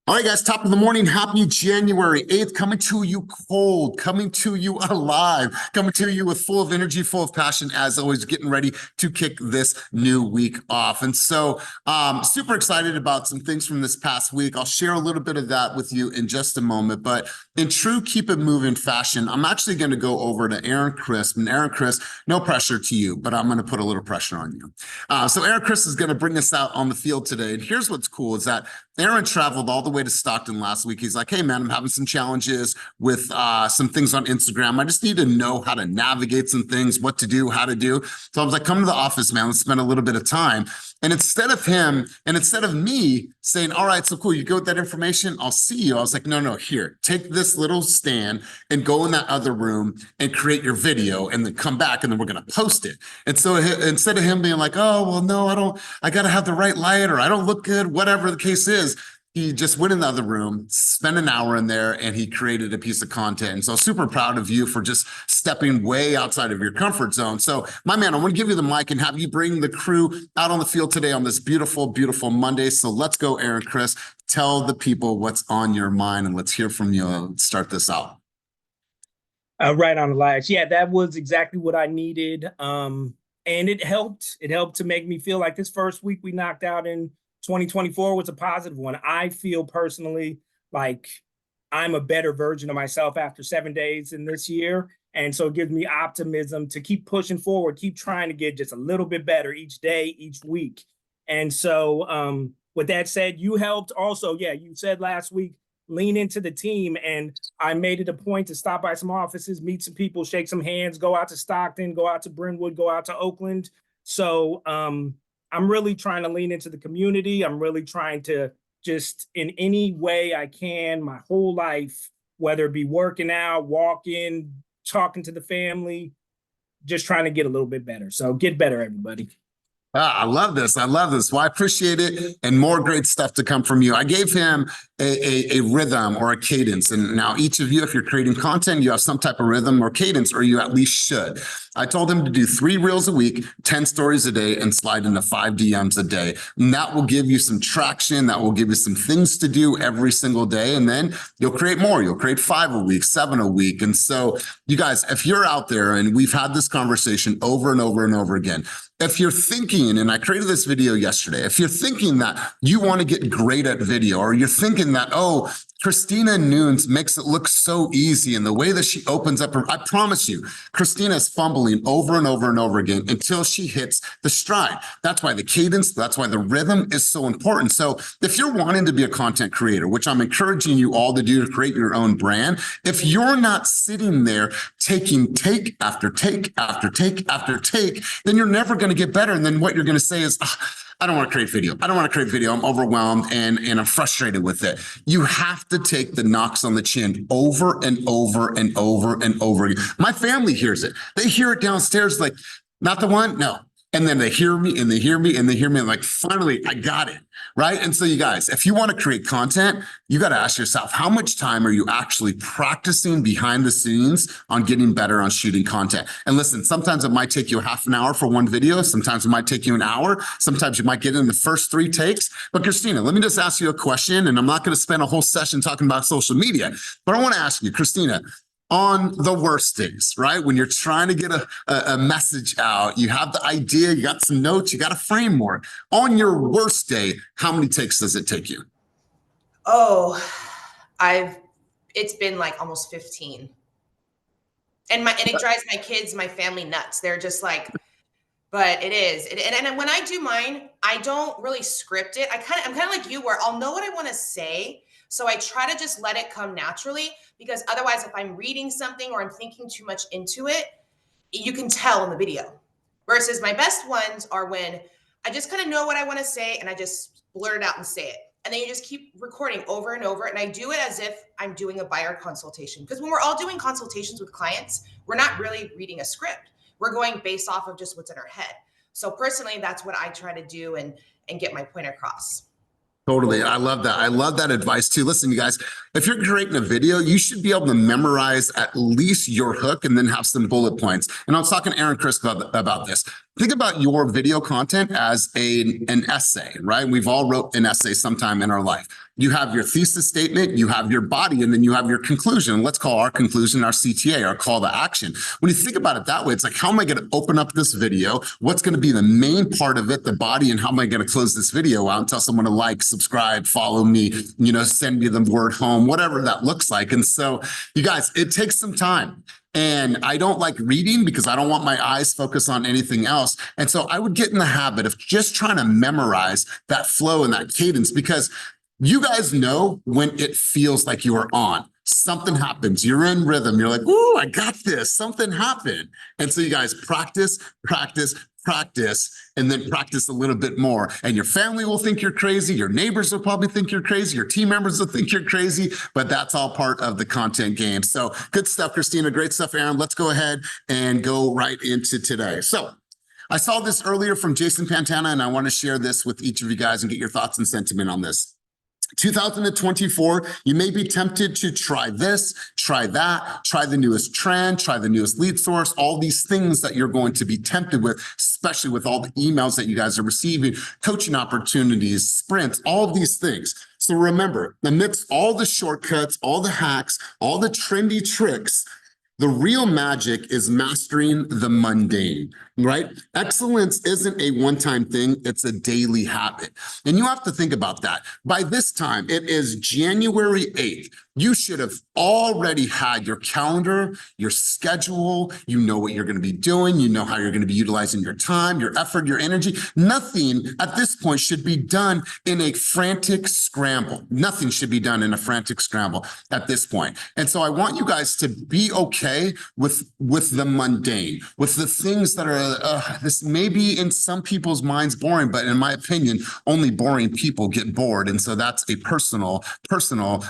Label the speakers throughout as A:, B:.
A: All right, guys, top of the morning. Happy January 8th, coming to you cold, coming to you alive, coming to you with full of energy, full of passion, as always, getting ready to kick this new week off. And so super excited about some things from this past week. I'll share a little bit of that with you in just a moment. But in true Keep It Moving fashion, I'm actually going to go over to Aaron Crisp. And Aaron Crisp, no pressure to you, but I'm going to put a little pressure on you. So Aaron Crisp is going to bring us out on the field today. And here's what's cool is that Aaron traveled all the way to Stockton last week. He's like, hey, man, I'm having some challenges with some things on Instagram. I just need to know how to navigate some things, what to do, how to do. So I was like, come to the office, man. Let's spend a little bit of time. And instead of him, and instead of me saying, all right, so cool, you go with that information, I'll see you. I was like, no, here, take this little stand and go in that other room and create your video and then come back and then we're going to post it. And so instead of him being like, oh, well, no, I got to have the right light or I don't look good, whatever the case is, he just went in the other room, spent an hour in there, and he created a piece of content. And so super proud of you for just stepping way outside of your comfort zone. So my man, I want to give you the mic and have you bring the crew out on the field today on this beautiful, beautiful Monday. So let's go, Aaron Crisp. Tell the people what's on your mind and let's hear from you. Let's start this out.
B: Right on, Elias. Yeah, that was exactly what I needed. And it helped. It helped to make me feel like this first week we knocked out in 2024 was a positive one. I feel personally like I'm a better version of myself after 7 days in this year. And so it gives me optimism to keep pushing forward, keep trying to get just a little bit better each day, each week. And so with that said, you helped also. Yeah, you said last week, lean into the team. And I made it a point to stop by some offices, meet some people, shake some hands, go out to Stockton, go out to Brentwood, go out to Oakland. So I'm really trying to lean into the community. I'm really trying to just in any way I can, my whole life, whether it be working out, walking, talking to the family, just trying to get a little bit better. So get better, everybody.
A: I love this. I love this. Well, I appreciate it. And more great stuff to come from you. I gave him a rhythm or a cadence. And now each of you, if you're creating content, you have some type of rhythm or cadence, or you at least should. I told him to do 3 reels a week, 10 stories a day, and slide into 5 DMs a day. And that will give you some traction. That will give you some things to do every single day. And then you'll create more. You'll create 5 a week, 7 a week. And so you guys, if you're out there, and we've had this conversation over and over and over again, if you're thinking, and I created this video yesterday, if you're thinking that you want to get great at video, or you're thinking that, oh, Christina Nunes makes it look so easy, and the way that she opens up her, I promise you, Christina is fumbling over and over and over again until she hits the stride. That's why the cadence, that's why the rhythm is so important. So if you're wanting to be a content creator, which I'm encouraging you all to do to create your own brand, if you're not sitting there taking take after take after take after take, then you're never going to get better. And then what you're going to say is, I don't want to create video. I don't want to create video. I'm overwhelmed and I'm frustrated with it. You have to take the knocks on the chin over and over and over and over again. My family hears it. They hear it downstairs like, not the one? No. And then they hear me and they hear me and they hear me. And like, finally, I got it. Right. And so you guys, if you want to create content, you got to ask yourself, how much time are you actually practicing behind the scenes on getting better on shooting content? And listen, sometimes it might take you a half an hour for one video. Sometimes it might take you an hour. Sometimes you might get in the first 3 takes. But Christina, let me just ask you a question. And I'm not going to spend a whole session talking about social media, but I want to ask you, Christina, on the worst days, right? When you're trying to get a message out, you have the idea, you got some notes, you got a framework. On your worst day, how many takes does it take you?
C: Oh, it's been like almost 15. And it drives my kids, my family nuts. They're just like, but it is. And when I do mine, I don't really script it. I'm kind of like you, where I'll know what I want to say. So I try to just let it come naturally, because otherwise if I'm reading something or I'm thinking too much into it, you can tell in the video. Versus my best ones are when I just kind of know what I want to say and I just blurt it out and say it. And then you just keep recording over and over. And I do it as if I'm doing a buyer consultation. Because when we're all doing consultations with clients, we're not really reading a script. We're going based off of just what's in our head. So personally, that's what I try to do and get my point across.
A: Totally. I love that. I love that advice too. Listen, you guys, if you're creating a video, you should be able to memorize at least your hook and then have some bullet points. And I was talking to Aaron Crisp about this. think about your video content as an essay, right? We've all wrote an essay sometime in our life. You have your thesis statement, you have your body, and then you have your conclusion. Let's call our conclusion our CTA, our call to action. When you think about it that way, it's like, how am I going to open up this video? What's going to be the main part of it, the body, and how am I going to close this video out and tell someone to like, subscribe, follow me, send me the word home, whatever that looks like. And so, you guys, it takes some time. And I don't like reading because I don't want my eyes focused on anything else. And so I would get in the habit of just trying to memorize that flow and that cadence, because you guys know when it feels like you are on. Something happens, you're in rhythm, you're like, ooh, I got this, something happened. And so you guys practice, and then practice a little bit more. And your family will think you're crazy, your neighbors will probably think you're crazy, your team members will think you're crazy, but that's all part of the content game. So good stuff, Christina, great stuff, Aaron. Let's go ahead and go right into today. So I saw this earlier from Jason Pantana, and I want to share this with each of you guys and get your thoughts and sentiment on this. 2024, you may be tempted to try this, try that, try the newest trend, try the newest lead source, all these things that you're going to be tempted with, especially with all the emails that you guys are receiving, coaching opportunities, sprints, all of these things. So remember, amidst all the shortcuts, all the hacks, all the trendy tricks, the real magic is mastering the mundane, right? Excellence isn't a one-time thing, it's a daily habit. And you have to think about that. By this time, it is January 8th. You should have already had your calendar, your schedule, you know what you're going to be doing, you know how you're going to be utilizing your time, your effort, your energy. Nothing at this point should be done in a frantic scramble. Nothing should be done in a frantic scramble at this point. And so I want you guys to be okay with the mundane, with the things that are, this may be in some people's minds boring, but in my opinion, only boring people get bored. And so that's a personal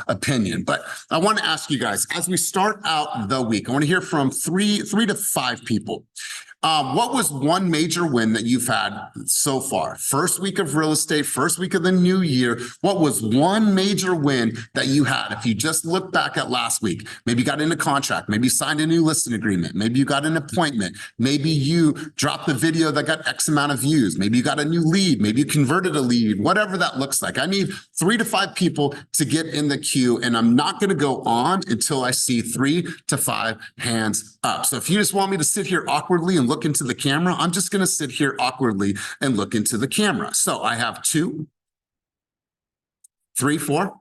A: opinion. But I want to ask you guys, as we start out the week, I want to hear from three to five people. What was one major win that you've had so far? First week of real estate, first week of the new year. What was one major win that you had? If you just look back at last week, maybe you got in a contract, maybe you signed a new listing agreement, maybe you got an appointment, maybe you dropped a video that got X amount of views, maybe you got a new lead, maybe you converted a lead, whatever that looks like. I need 3 to 5 people to get in the queue, and I'm not going to go on until I see 3 to 5 hands up. So if you just want me to sit here awkwardly and look into the camera, I'm just going to sit here awkwardly and look into the camera. So I have 2, 3, 4.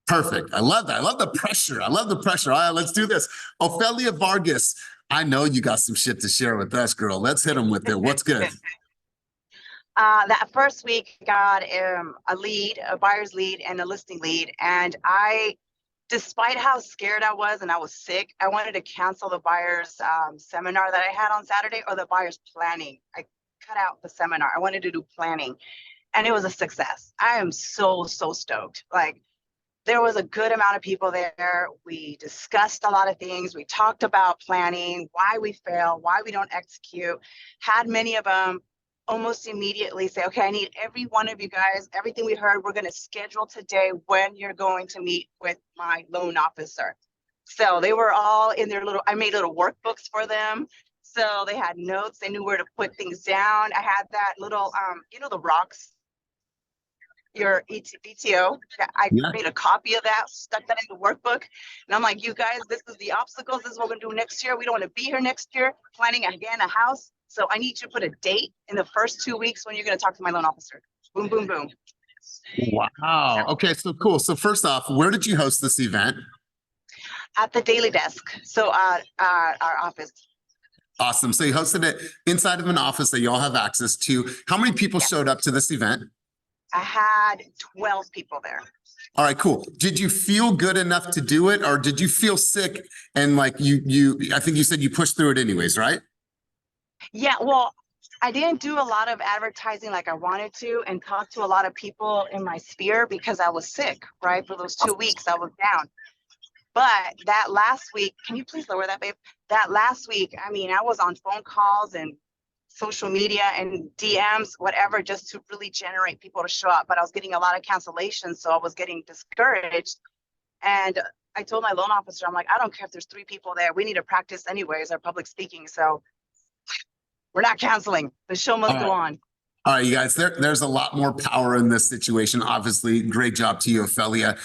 A: Perfect. I love that. I love the pressure. I love the pressure. All right, let's do this. Ophelia Vargas, I know you got some shit to share with us, girl. Let's hit them with it. What's good?
D: That first week, got a lead, a buyer's lead, and a listing lead. And despite how scared I was and I was sick, I wanted to cancel the buyer's seminar that I had on Saturday, or the buyer's planning. I cut out the seminar. I wanted to do planning, and it was a success. I am so stoked. Like, there was a good amount of people there. We discussed a lot of things. We talked about planning, why we fail, why we don't execute. Had many of them almost immediately say, okay, I need every one of you guys, everything we heard, we're going to schedule today when you're going to meet with my loan officer. So they were all in their I made little workbooks for them. So they had notes, they knew where to put things down. I had that little, the rocks, your ETO. I made a copy of that, stuck that in the workbook. And I'm like, you guys, this is the obstacles. This is what we're going to do next year. We don't want to be here next year, planning again a house. So I need you to put a date in the first 2 weeks when you're going to talk to my loan officer. Boom, boom, boom.
A: Wow. Okay, so cool. So first off, where did you host this event?
D: At the Daily Desk. So our office.
A: Awesome. So you hosted it inside of an office that you all have access to. How many people showed up to this event?
D: I had 12 people there.
A: All right, cool. Did you feel good enough to do it, or did you feel sick and like I think you said you pushed through it anyways, right?
D: Yeah, well, I didn't do a lot of advertising like I wanted to and talk to a lot of people in my sphere because I was sick, right? For those 2 weeks, I was down. But that last week, can you please lower that, babe? That last week, I mean, I was on phone calls and social media and DMs, whatever, just to really generate people to show up. But I was getting a lot of cancellations, so I was getting discouraged. And I told my loan officer, I'm like, I don't care if there's 3 people there. We need to practice anyways, our public speaking. So We're not canceling. The show must go on.
A: All right, you guys, there's a lot more power in this situation. Obviously, great job to you, Ophelia.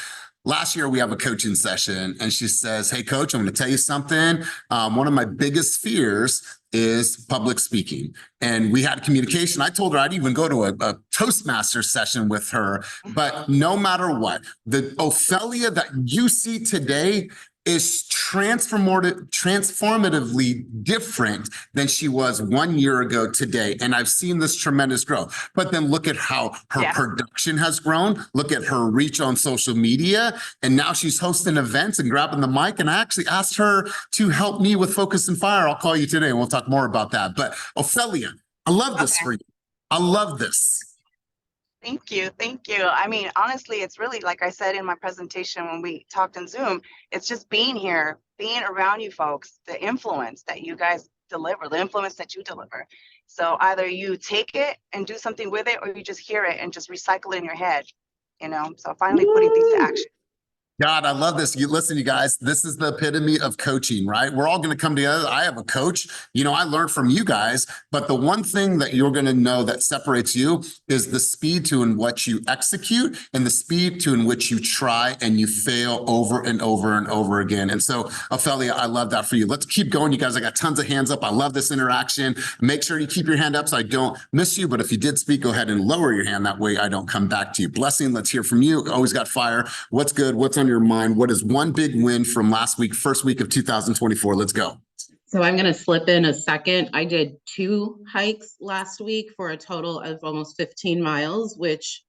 A: Last year, we have a coaching session, and she says, hey, coach, I'm going to tell you something. One of my biggest fears is public speaking. And we had communication. I told her I'd even go to a Toastmaster session with her. But no matter what, the Ophelia that you see today is transformatively different than she was 1 year ago today. And I've seen this tremendous growth. But then look at how her production has grown. Look at her reach on social media. And now she's hosting events and grabbing the mic. And I actually asked her to help me with Focus and Fire. I'll call you today and we'll talk more about that. But Ophelia, I love this for you. I love this.
D: Thank you. Thank you. I mean, honestly, it's really, like I said in my presentation when we talked in Zoom, it's just being here, being around you folks, the influence that you guys deliver, the influence that you deliver. So either you take it and do something with it, or you just hear it and just recycle it in your head, you know? So finally putting things to action.
A: God, I love this. You listen, you guys, this is the epitome of coaching, right? We're all going to come together. I have a coach. You know, I learned from you guys, but the one thing that you're going to know that separates you is the speed to in which you execute and the speed to in which you try and you fail over and over and over again. And so, Ophelia, I love that for you. Let's keep going, you guys. I got tons of hands up. I love this interaction. Make sure you keep your hand up so I don't miss you. But if you did speak, go ahead and lower your hand. That way I don't come back to you. Blessing, let's hear from you. Always got fire. What's good? What's on your mind? What is one big win from last week, first week of 2024? Let's go.
E: So I'm going to slip in a second. I did 2 hikes last week for a total of almost 15 miles, which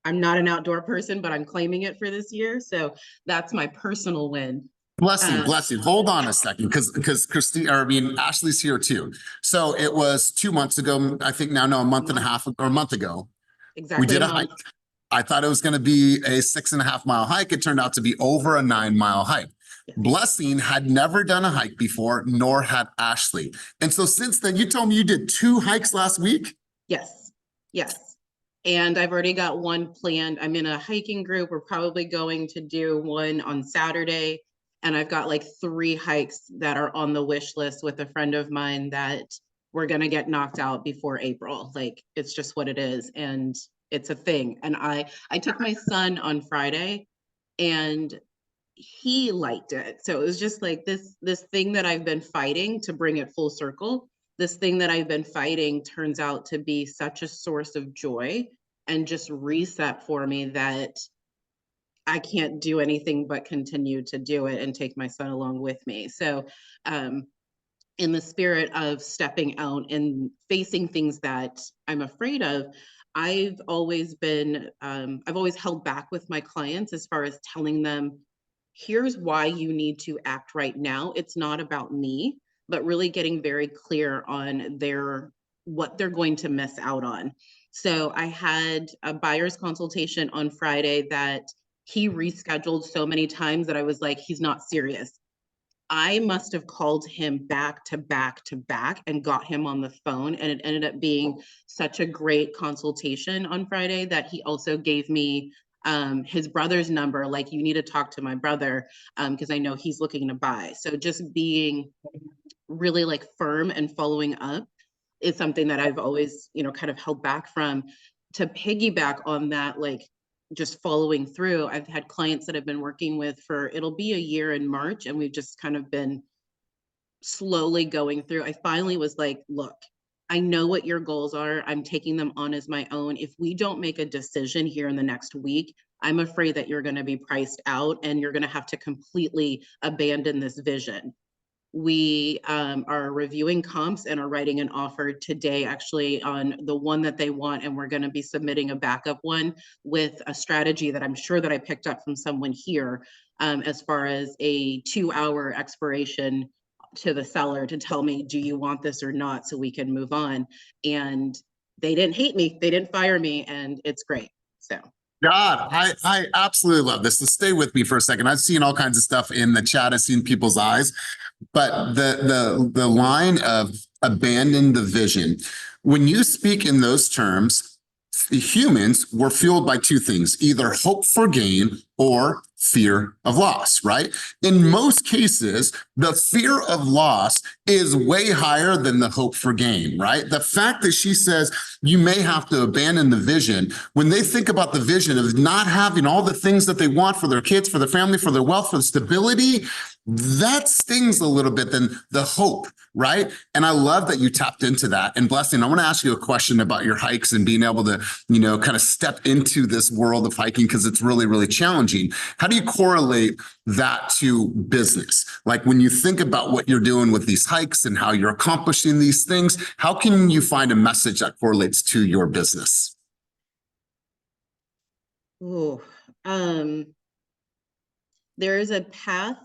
E: I'm not an outdoor person, but I'm claiming it for this year. So that's my personal win.
A: Blessing. Hold on a second, because Christine, or I mean, Ashley's here too. So it was 2 months ago, I think now, no, a month and a half or a month ago.
E: Exactly.
A: We did a hike. I thought it was going to be a 6.5 mile hike. It turned out to be over a 9 mile hike. Yes. Blessing had never done a hike before, nor had Ashley. And so since then, you told me you did 2 hikes last week?
E: Yes. Yes. And I've already got one planned. I'm in a hiking group. We're probably going to do one on Saturday. And I've got like 3 hikes that are on the wish list with a friend of mine that we're going to get knocked out before April. Like, it's just what it is. And it's a thing. And I took my son on Friday and he liked it. So it was just like this thing that I've been fighting to bring it full circle. This thing that I've been fighting turns out to be such a source of joy and just reset for me that I can't do anything but continue to do it and take my son along with me. So in the spirit of stepping out and facing things that I'm afraid of, I've always held back with my clients as far as telling them, here's why you need to act right now. It's not about me, but really getting very clear on what they're going to miss out on. So I had a buyer's consultation on Friday that he rescheduled so many times that I was like, he's not serious. I must have called him back to back to back and got him on the phone. And it ended up being such a great consultation on Friday that he also gave me his brother's number. Like, you need to talk to my brother because I know he's looking to buy. So just being really like firm and following up is something that I've always, kind of held back from. To piggyback on that, like, just following through. I've had clients that I've been working with it'll be a year in March, and we've just kind of been slowly going through. I finally was like, look, I know what your goals are. I'm taking them on as my own. If we don't make a decision here in the next week, I'm afraid that you're going to be priced out and you're going to have to completely abandon this vision. We are reviewing comps and are writing an offer today, actually, on the one that they want. And we're going to be submitting a backup one with a strategy that I'm sure that I picked up from someone here as far as a 2-hour expiration to the seller to tell me, do you want this or not, so we can move on. And they didn't hate me. They didn't fire me. And it's great. So.
A: God, I absolutely love this. So stay with me for a second. I've seen all kinds of stuff in the chat. I've seen people's eyes, but the line of abandon the vision, when you speak in those terms, humans were fueled by 2 things, either hope for gain or fear of loss, right? In most cases, the fear of loss is way higher than the hope for gain, right? The fact that she says you may have to abandon the vision, when they think about the vision of not having all the things that they want for their kids, for their family, for their wealth, for the stability, that stings a little bit than the hope, right? And I love that you tapped into that. And Blessing, I want to ask you a question about your hikes and being able to, kind of step into this world of hiking, because it's really, really challenging. How do you correlate that to business? Like when you think about what you're doing with these hikes and how you're accomplishing these things, how can you find a message that correlates to your business?
E: Ooh, there is a path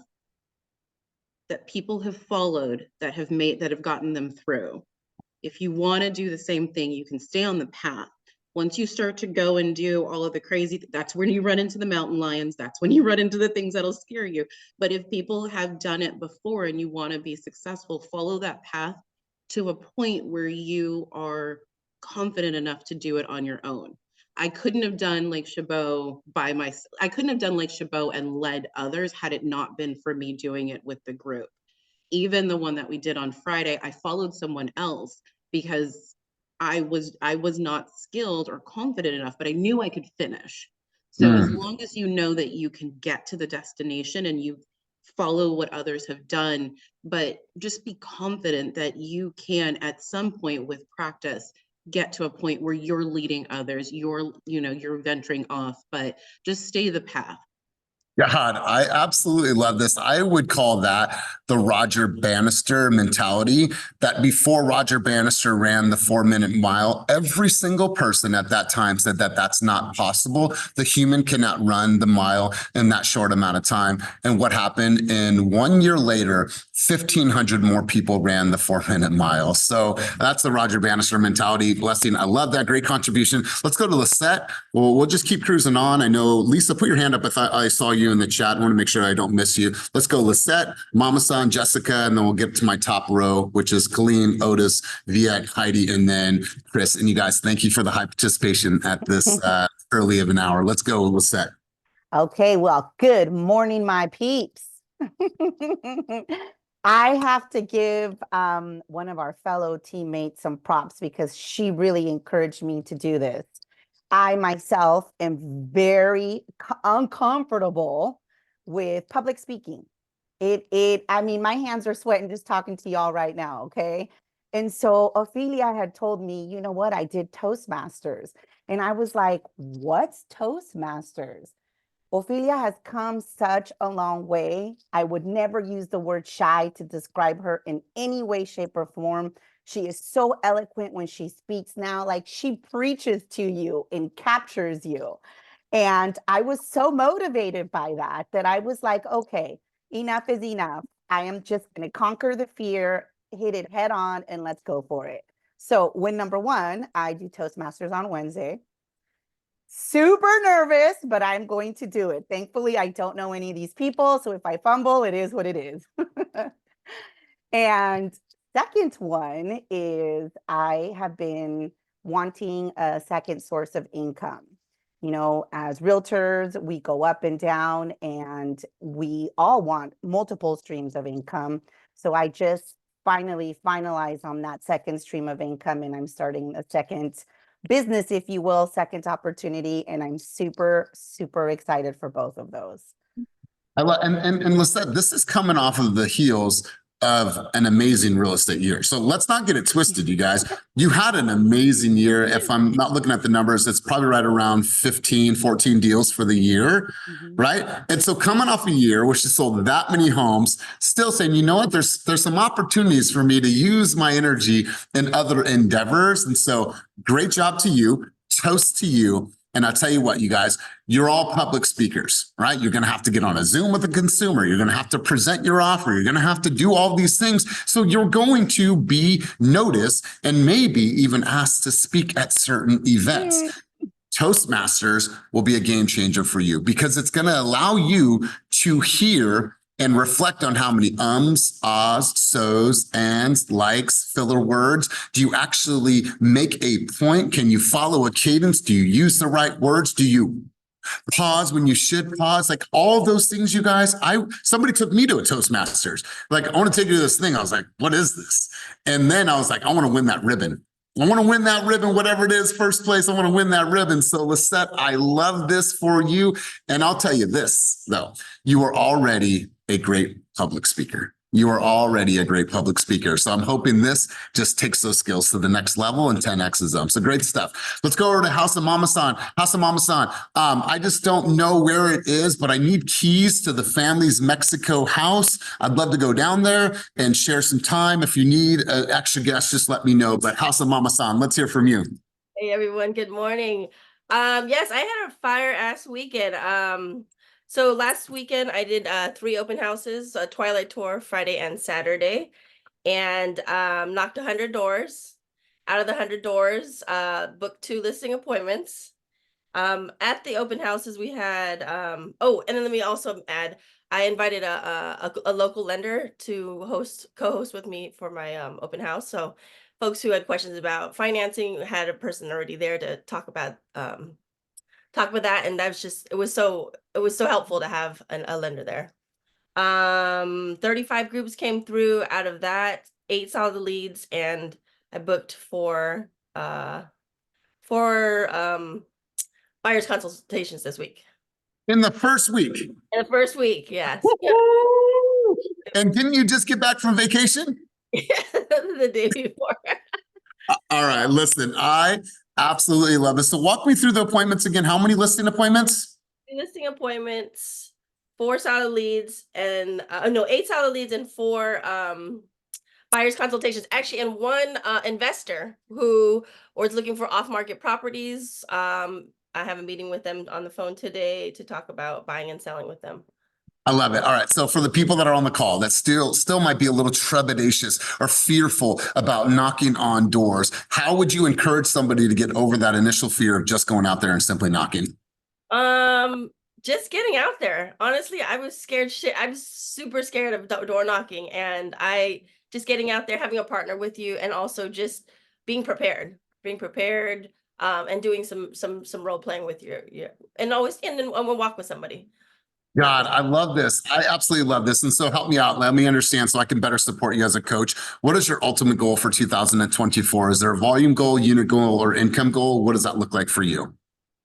E: that people have followed that have gotten them through. If you want to do the same thing, you can stay on the path. Once you start to go and do all of the crazy, that's when you run into the mountain lions. That's when you run into the things that'll scare you. But if people have done it before and you want to be successful, follow that path to a point where you are confident enough to do it on your own. I couldn't have done Lake Chabot by myself. I couldn't have done Lake Chabot and led others had it not been for me doing it with the group. Even the one that we did on Friday, I followed someone else because I was not skilled or confident enough, but I knew I could finish. So as long as you know that you can get to the destination and you follow what others have done, but just be confident that you can at some point with practice get to a point where you're leading others, you're venturing off, but just stay the path.
A: God, I absolutely love this. I would call that the Roger Bannister mentality, that before Roger Bannister ran the 4-minute mile, every single person at that time said that that's not possible. The human cannot run the mile in that short amount of time. And what happened? In 1 year later, 1,500 more people ran the 4-minute mile. So that's the Roger Bannister mentality. Blessing, I love that. Great contribution. Let's go to Lisette. We'll just keep cruising on. I know, Lisa, put your hand up if I saw you in the chat. I want to make sure I don't miss you. Let's go Lisette, Mama San, Jessica, and then we'll get to my top row, which is Colleen, Otis, Viet, Heidi, and then Chris. And you guys, thank you for the high participation at this early of an hour. Let's go, Lisette.
F: Okay, well, good morning, my peeps. I have to give one of our fellow teammates some props because she really encouraged me to do this. I myself am very uncomfortable with public speaking. I mean, my hands are sweating just talking to y'all right now, okay? And so Ophelia had told me, you know what, I did Toastmasters. And I was like, what's Toastmasters? Ophelia has come such a long way. I would never use the word shy to describe her in any way, shape, or form. She is so eloquent when she speaks now, like she preaches to you and captures you. And I was so motivated by that I was like, okay, enough is enough. I am just going to conquer the fear, hit it head on, and let's go for it. So win number one, I do Toastmasters on Wednesday. Super nervous, but I'm going to do it. Thankfully, I don't know any of these people. So if I fumble, it is what it is. And second one is I have been wanting a second source of income. You know, as realtors, we go up and down and we all want multiple streams of income. So I just finally finalized on that second stream of income and I'm starting a second business, if you will, second opportunity. And I'm super, super excited for both of those.
A: And Lisette, this is coming off of the heels of an amazing real estate year. So let's not get it twisted, you guys. You had an amazing year. If I'm not looking at the numbers, it's probably right around 15, 14 deals for the year, right? And so coming off a year, which has sold that many homes, still saying, you know what, there's some opportunities for me to use my energy in other endeavors. And so great job to you, toast to you. And I'll tell you what, you guys, you're all public speakers, right? You're going to have to get on a Zoom with a consumer. You're going to have to present your offer. You're going to have to do all these things. So you're going to be noticed and maybe even asked to speak at certain events. Toastmasters will be a game changer for you because it's going to allow you to hear and reflect on how many ums, ahs, so's, ands, likes, filler words. Do you actually make a point? Can you follow a cadence? Do you use the right words? Do you pause when you should pause, like all those things, you guys. Somebody took me to a Toastmasters. Like, I want to take you to this thing. I was like, what is this? And then I was like, I want to win that ribbon. I want to win that ribbon, whatever it is, first place. I want to win that ribbon. So Lisette, I love this for you. And I'll tell you this, though, you are already a great public speaker. You are already a great public speaker. So I'm hoping this just takes those skills to the next level and 10X's them. So great stuff. Let's go over to House of Mama-san. House of Mama-san, I just don't know where it is, but I need keys to the family's Mexico house. I'd love to go down there and share some time. If you need an extra guest, just let me know. But House of Mama-san, let's hear from you.
G: Hey everyone, good morning. Yes, I had a fire-ass weekend. So last weekend I did 3 open houses, a Twilight Tour Friday and Saturday, and knocked 100 doors. Out of the 100 doors, booked 2 listing appointments. At the open houses we had, oh, and then let me also add, I invited a local lender to co-host with me for my open house. So folks who had questions about financing had a person already there to talk about that, and that was just it was so helpful to have a lender there. 35 groups came through. Out of that, 8 saw the leads, and I booked 4 buyers consultations this week.
A: In the first week.
G: In the first week, yes.
A: And didn't you just get back from vacation?
G: The day before.
A: All right, listen, I absolutely love this. So walk me through the appointments again. How many listing appointments?
G: Listing appointments, 4 solid leads, and 8 solid leads and 4 buyers consultations. Actually, and 1 investor who was looking for off-market properties. I have a meeting with them on the phone today to talk about buying and selling with them.
A: I love it. All right. So for the people that are on the call that still might be a little trepidatious or fearful about knocking on doors, how would you encourage somebody to get over that initial fear of just going out there and simply knocking?
G: Just getting out there. Honestly, I was scared I was super scared of door knocking, and just getting out there, having a partner with you, and also just being prepared, and doing some role playing with you, and then we'll walk with somebody.
A: God, I love this. I absolutely love this. And so help me out. Let me understand so I can better support you as a coach. What is your ultimate goal for 2024? Is there a volume goal, unit goal, or income goal? What does that look like for you?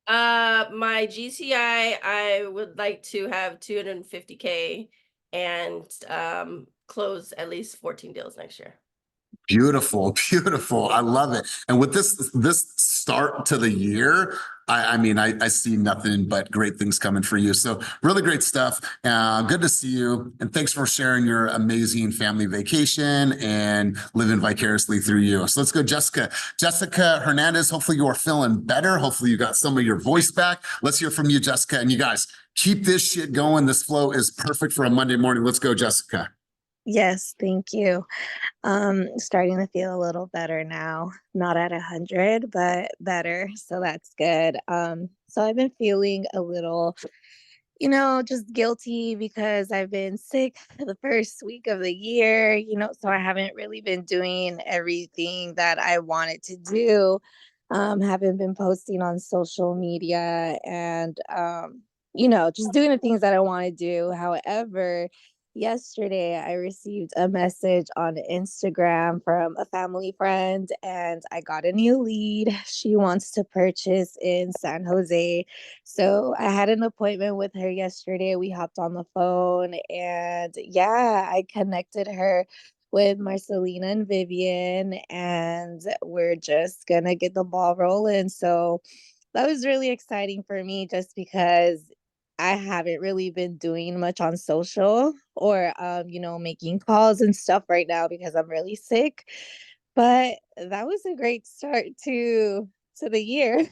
G: My GCI, I would like to have 250K and close at least 14 deals next year.
A: Beautiful, beautiful. I love it. And with this start to the year, I see nothing but great things coming for you. So really great stuff. Good to see you. And thanks for sharing your amazing family vacation and living vicariously through you. So let's go, Jessica. Jessica Hernandez, hopefully you are feeling better. Hopefully you got some of your voice back. Let's hear from you, Jessica. And you guys, keep this shit going. This flow is perfect for a Monday morning. Let's go, Jessica.
H: Yes, thank you. Starting to feel a little better now. Not at 100, but better. So that's good. So I've been feeling a little, just guilty because I've been sick the first week of the year, so I haven't really been doing everything that I wanted to do. Haven't been posting on social media and, just doing the things that I want to do. However, yesterday, I received a message on Instagram from a family friend, and I got a new lead. She wants to purchase in San Jose. So I had an appointment with her yesterday. We hopped on the phone, and I connected her with Marcelina and Vivian, and we're just gonna get the ball rolling. So that was really exciting for me just because I haven't really been doing much on social or, making calls and stuff right now because I'm really sick. But that was a great start to the year.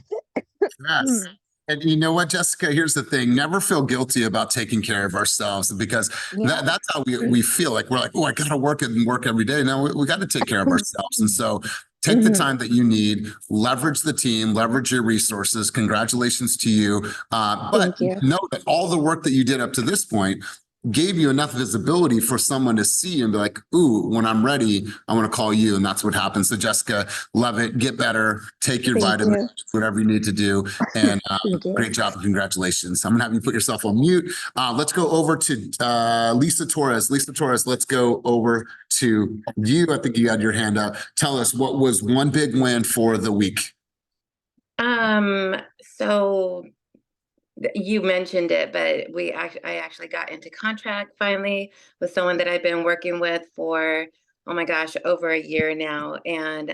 A: Yes. And you know what, Jessica, here's the thing. Never feel guilty about taking care of ourselves because that's how we feel. Like we're like, oh, I got to work and work every day. No, we got to take care of ourselves. And so take the time that you need, leverage the team, leverage your resources. Congratulations to you. But know that all the work that you did up to this point gave you enough visibility for someone to see and be like, ooh, when I'm ready, I want to call you. And that's what happens. So Jessica, love it. Get better. Take your
H: Thank
A: vitamins,
H: you.
A: whatever you need to do. And
H: Thank you.
A: great job. Congratulations. I'm going to have you put yourself on mute. Let's go over to Lisa Torres. Lisa Torres, let's go over to you. I think you had your hand up. Tell us, what was one big win for the week?
I: So you mentioned it, but I actually got into contract finally with someone that I've been working with for, oh my gosh, over a year now. And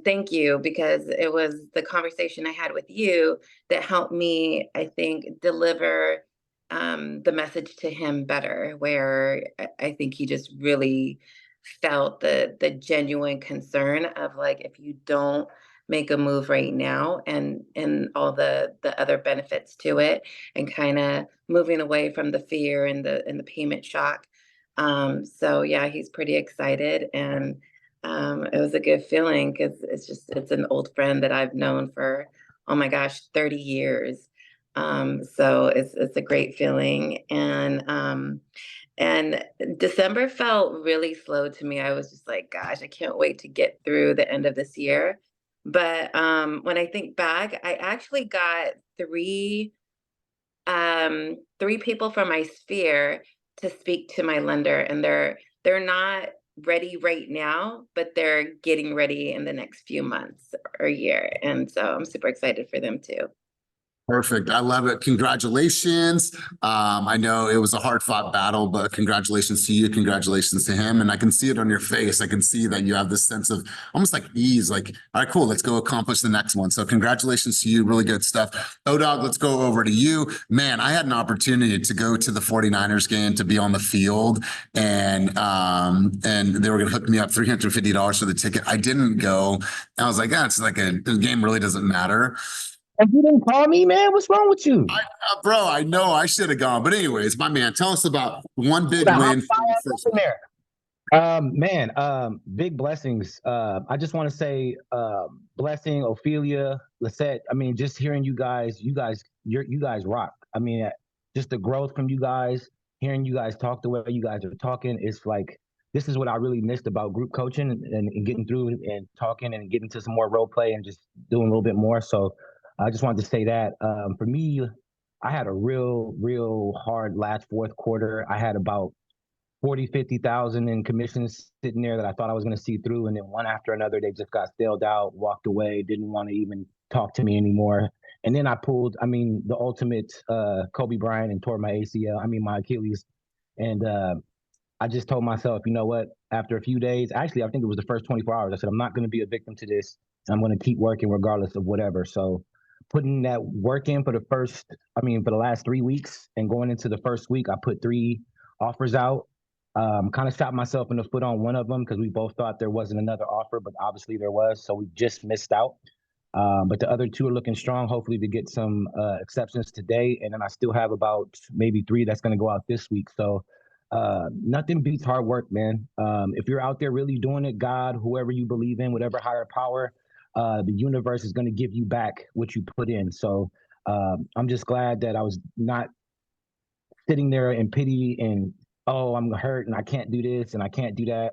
I: thank you, because it was the conversation I had with you that helped me, I think, deliver the message to him better, where I think he just really felt the genuine concern of, like, if you don't make a move right now, and all the other benefits to it, and kind of moving away from the fear and the payment shock. So yeah, he's pretty excited, and it was a good feeling, because it's an old friend that I've known for, oh my gosh, 30 years. So it's a great feeling. And December felt really slow to me. I was just like, gosh, I can't wait to get through the end of this year. But when I think back, I actually got three people from my sphere to speak to my lender, and they're not ready right now, but they're getting ready in the next few months or year. And so I'm super excited for them too.
A: Perfect. I love it. Congratulations. I know it was a hard fought battle, but congratulations to you. Congratulations to him. And I can see it on your face. I can see that you have this sense of almost like ease, like, all right, cool, let's go accomplish the next one. So congratulations to you. Really good stuff. O-Dog, let's go over to you. Man, I had an opportunity to go to the 49ers game, to be on the field, and they were going to hook me up $350 for the ticket. I didn't go. I was like, it's like the game really doesn't matter.
J: And you didn't call me, man. What's wrong with you?
A: Bro, I know I should have gone. But anyways, my man, tell us about one big win.
J: Big blessings. I just want to say, blessing, Ophelia, Lisette. I mean, just hearing you guys rock. I mean, just the growth from you guys, hearing you guys talk the way you guys are talking, it's like, this is what I really missed about group coaching, and getting through and talking and getting to some more role play and just doing a little bit more. So I just wanted to say that for me, I had a real hard last fourth quarter. I had about 50,000 in commissions sitting there that I thought I was going to see through. And then one after another, they just got stalled out, walked away, didn't want to even talk to me anymore. And then I pulled, the ultimate Kobe Bryant, and tore my ACL, my Achilles. And I just told myself, you know what, after a few days, actually, I think it was the first 24 hours, I said, I'm not going to be a victim to this. I'm going to keep working regardless of whatever. So putting that work in for the last 3 weeks, and going into the first week, I put 3 offers out. Kind of shot myself in the foot on one of them, because we both thought there wasn't another offer, but obviously there was. So we just missed out. But the other 2 are looking strong, hopefully to get some exceptions today. And then I still have about maybe 3 that's going to go out this week. So nothing beats hard work, man. If you're out there really doing it, God, whoever you believe in, whatever higher power, the universe is going to give you back what you put in. So I'm just glad that I was not sitting there in pity and, oh, I'm hurt and I can't do this and I can't do that.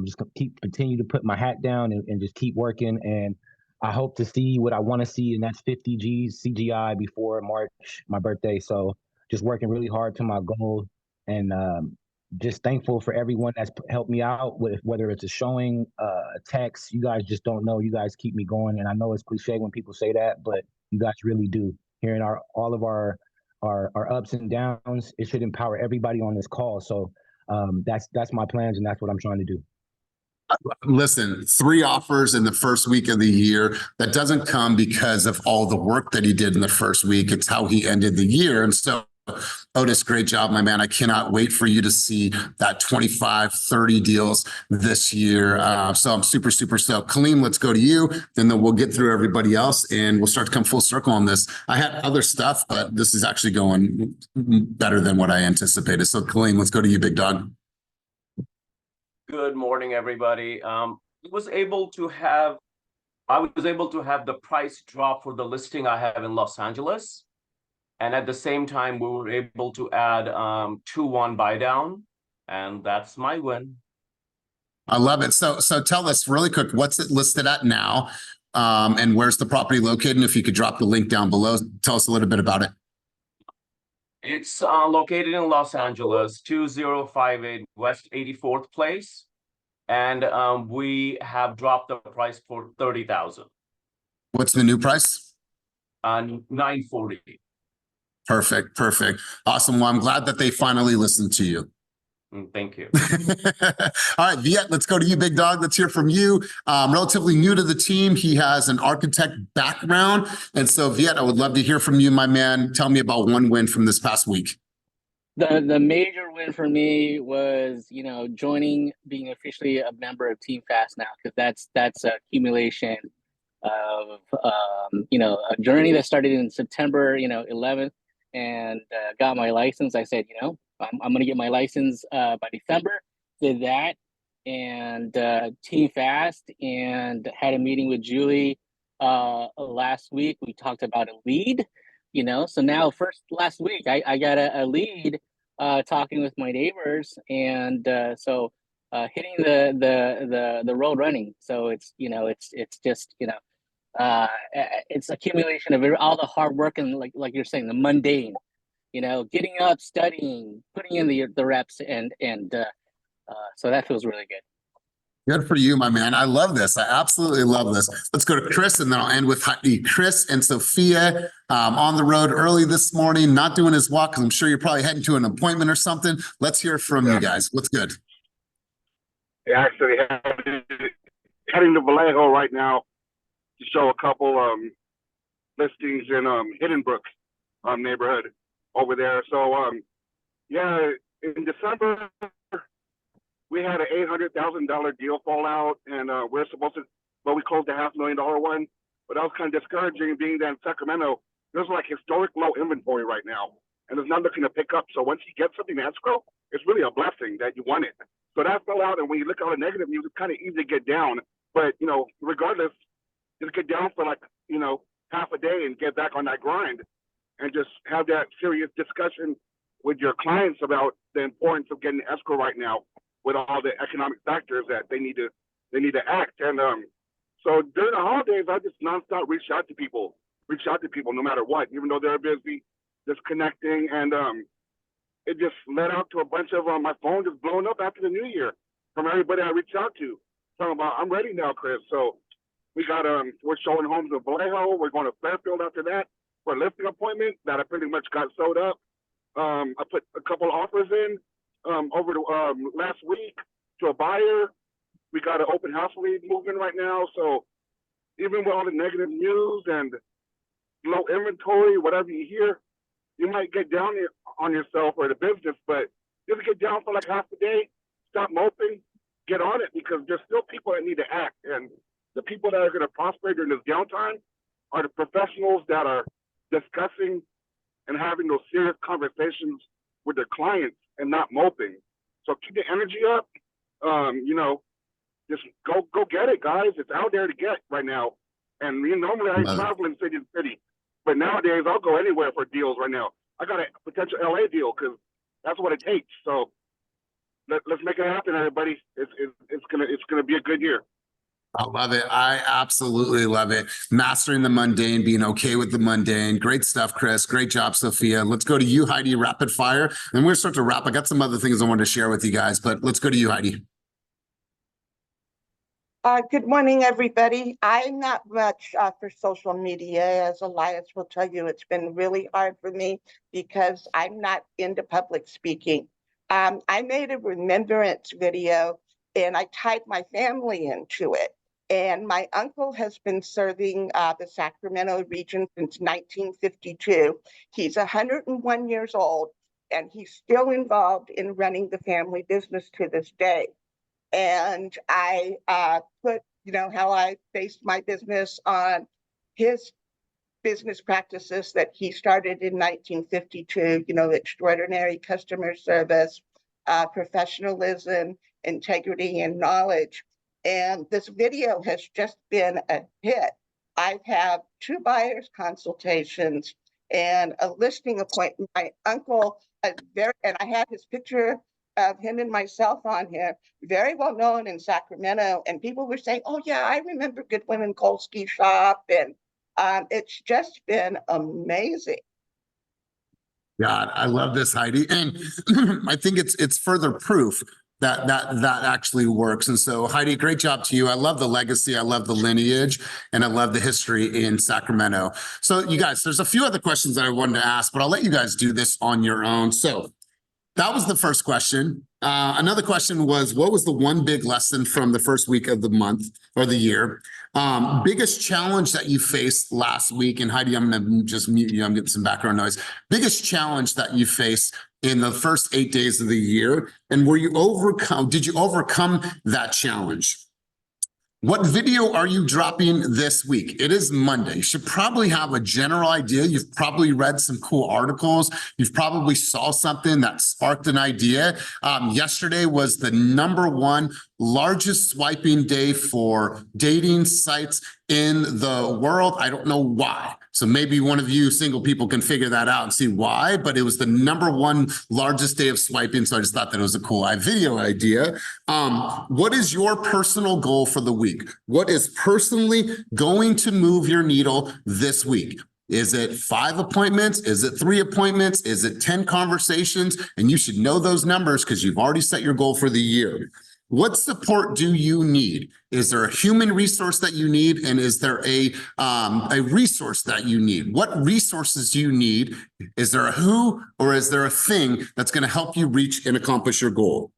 J: Just continue to put my hat down and just keep working. And I hope to see what I want to see, and that's 50 G's CGI before March, my birthday. So just working really hard to my goal, and just thankful for everyone that's helped me out with, whether it's a showing, a text. You guys just don't know. You guys keep me going. And I know it's cliche when people say that, but you guys really do. Hearing all of our ups and downs, it should empower everybody on this call. So that's my plans, and that's what I'm trying to do.
A: Listen, 3 offers in the first week of the year. That doesn't come because of all the work that he did in the first week. It's how he ended the year. And so, Otis, great job, my man. I cannot wait for you to see that 25, 30 deals this year. So I'm super stoked. Kaleem, let's go to you. Then we'll get through everybody else, and we'll start to come full circle on this. I had other stuff, but this is actually going better than what I anticipated. So Kaleem, let's go to you, big dog.
K: Good morning, everybody. I was able to have the price drop for the listing I have in Los Angeles. And at the same time, we were able to add 2-1 buy down, and that's my win.
A: I love it. So tell us really quick, what's it listed at now? And where's the property located? And if you could drop the link down below, tell us a little bit about it.
K: It's located in Los Angeles, 2058 West 84th Place. And we have dropped the price for $30,000.
A: What's the new price?
K: $940.
A: Perfect. Awesome. Well, I'm glad that they finally listened to you.
K: Thank you.
A: All right, Viet, let's go to you, big dog. Let's hear from you. Relatively new to the team. He has an architect background. And so, Viet, I would love to hear from you, my man. Tell me about one win from this past week.
L: The major win for me was, joining, being officially a member of Team Fast now, because that's a accumulation of, a journey that started in September, 11th, and got my license. I said, I'm going to get my license by December. Did that, and Team Fast, and had a meeting with Julie last week. We talked about a lead, so now last week I got a lead talking with my neighbors, and so hitting the road running. So it's just it's accumulation of all the hard work and like you're saying, the mundane, getting up, studying, putting in the reps, and so that feels really good.
A: Good for you, my man. I love this. I absolutely love this. Let's go to Chris, and then I'll end with Heidi. Chris and Sophia on the road early this morning, not doing his walk because I'm sure you're probably heading to an appointment or something. Let's hear from you guys. What's good?
M: Actually heading to Vallejo right now to show a couple listings in Hiddenbrook neighborhood over there. So in December we had an $800,000 deal fall out, and we closed a $500,000 one, but that was kind of discouraging, being that in Sacramento there's like historic low inventory right now, and there's not looking to pick up. So once you get something in escrow, it's really a blessing that you won it. So that fell out, and when you look at the negative news, it's kind of easy to get down. But regardless, just get down for half a day and get back on that grind, and just have that serious discussion with your clients about the importance of getting escrow right now, with all the economic factors that they need to act. And so during the holidays, I just nonstop reach out to people no matter what, even though they're busy, just connecting. And it just led out to a bunch of my phone just blowing up after the new year from everybody I reached out to, talking about, I'm ready now, Chris. So we got we're showing homes in Vallejo. We're going to Fairfield after that for a listing appointment that I pretty much got sold up. I put a couple of offers in over last week to a buyer. We got an open house lead moving right now. So even with all the negative news and low inventory, whatever you hear, you might get down on yourself or the business, but just get down for like half a day, stop moping, get on it, because there's still people that need to act. And the people that are going to prosper during this downtime are the professionals that are discussing and having those serious conversations with their clients and not moping. So keep the energy up. Just go get it, guys. It's out there to get right now. And normally I travel in city to city, but nowadays I'll go anywhere for deals right now. I got a potential LA deal because that's what it takes. So let's make it happen, everybody. It's gonna be a good year.
A: I love it. I absolutely love it. Mastering the mundane, being okay with the mundane. Great stuff, Chris. Great job, Sophia. Let's go to you, Heidi, rapid fire. And we're going to start to wrap. I got some other things I wanted to share with you guys, but let's go to you, Heidi.
N: Good morning, everybody. I'm not much for social media, as Elias will tell you. It's been really hard for me because I'm not into public speaking. I made a remembrance video and I tied my family into it. And my uncle has been serving the Sacramento region since 1952. He's 101 years old, and he's still involved in running the family business to this day. And I put, how I based my business on his business practices that he started in 1952, extraordinary customer service, professionalism, integrity, and knowledge. And this video has just been a hit. I've had 2 buyers consultations, and a listing appointment. My uncle, and I have his picture of him and myself on here, very well known in Sacramento. And people were saying, oh yeah, I remember Goodwin and Kolsky shop. And it's just been amazing.
A: God, I love this, Heidi. And I think it's further proof that actually works. And so, Heidi, great job to you. I love the legacy. I love the lineage, and I love the history in Sacramento. So you guys, there's a few other questions that I wanted to ask, but I'll let you guys do this on your own. So that was the first question. Another question was, what was the one big lesson from the first week of the month or the year? Biggest challenge that you faced last week? And Heidi, I'm going to just mute you. I'm getting some background noise. Biggest challenge that you faced in the first 8 days of the year? And did you overcome that challenge? What video are you dropping this week? It is Monday. You should probably have a general idea. You've probably read some cool articles. You've probably saw something that sparked an idea. Yesterday was the #1 largest swiping day for dating sites in the world. I don't know why. So maybe one of you single people can figure that out and see why, but it was the #1 largest day of swiping. So I just thought that it was a cool video idea. What is your personal goal for the week? What is personally going to move your needle this week? Is it 5 appointments? Is it 3 appointments? Is it 10 conversations? And you should know those numbers because you've already set your goal for the year. What support do you need? Is there a human resource that you need? And is there a resource that you need? What resources do you need? Is there a who, or is there a thing that's going to help you reach and accomplish your goal?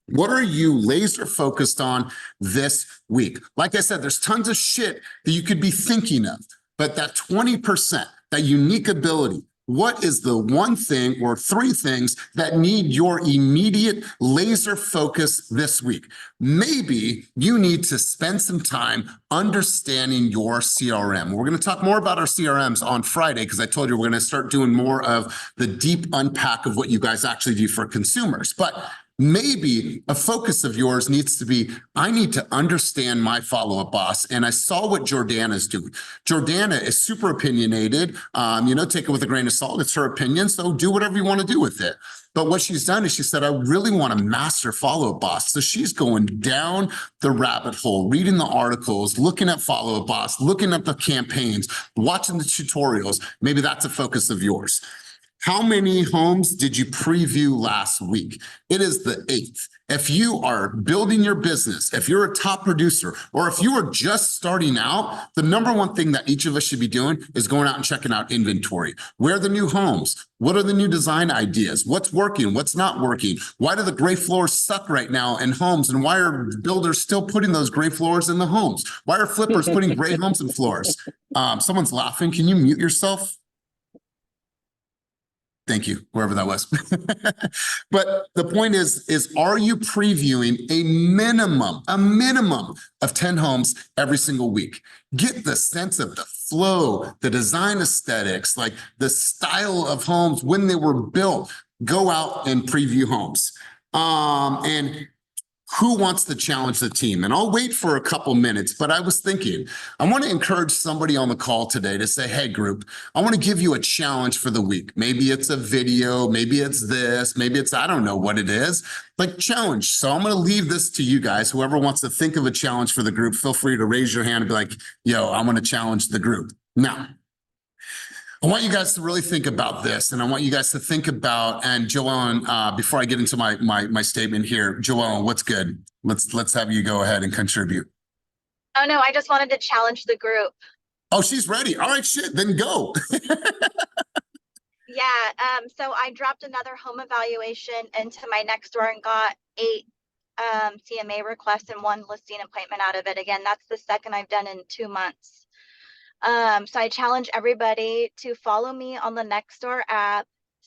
A: What are you laser focused on this week? Like I said, there's tons of shit that you could be thinking of, but that 20%, that unique ability, what is the one thing or 3 things that need your immediate laser focus this week? Maybe you need to spend some time understanding your CRM. We're going to talk more about our CRMs on Friday because I told you we're going to start doing more of the deep unpack of what you guys actually do for consumers. But maybe a focus of yours needs to be, I need to understand my follow-up boss. And I saw what Jordana's doing. Jordana is super opinionated. Take it with a grain of salt. It's her opinion. So do whatever you want to do with it. But what she's done is she said, I really want to master follow-up boss. So she's going down the rabbit hole, reading the articles, looking at follow-up boss, looking at the campaigns, watching the tutorials. Maybe that's a focus of yours. How many homes did you preview last week? It is the 8th. If you are building your business, if you're a top producer, or if you are just starting out, the #1 thing that each of us should be doing is going out and checking out inventory. Where are the new homes? What are the new design ideas? What's working? What's not working? Why do the gray floors suck right now in homes? And why are builders still putting those gray floors in the homes? Why are flippers putting gray homes in floors? Someone's laughing. Can you mute yourself? Thank you, whoever that was. But the point is are you previewing a minimum of 10 homes every single week? Get the sense of the flow, the design aesthetics, like the style of homes when they were built. Go out and preview homes. And who wants to challenge the team? And I'll wait for a couple minutes, but I was thinking, I want to encourage somebody on the call today to say, hey, group, I want to give you a challenge for the week. Maybe it's a video, maybe it's this, maybe it's, I don't know what it is, like challenge. So I'm going to leave this to you guys. Whoever wants to think of a challenge for the group, feel free to raise your hand and be like, yo, I want to challenge the group. Now, I want you guys to really think about this, and I want you guys to think about, and Joellen, before I get into my statement here, Joellen, what's good? Let's have you go ahead and contribute.
O: Oh no, I just wanted to challenge the group.
A: Oh, she's ready. All right, shit, then go.
O: Yeah, so I dropped another home evaluation into my Nextdoor and got 8 CMA requests and 1 listing appointment out of it. Again, that's the second I've done in 2 months. So I challenge everybody to follow me on the Nextdoor app,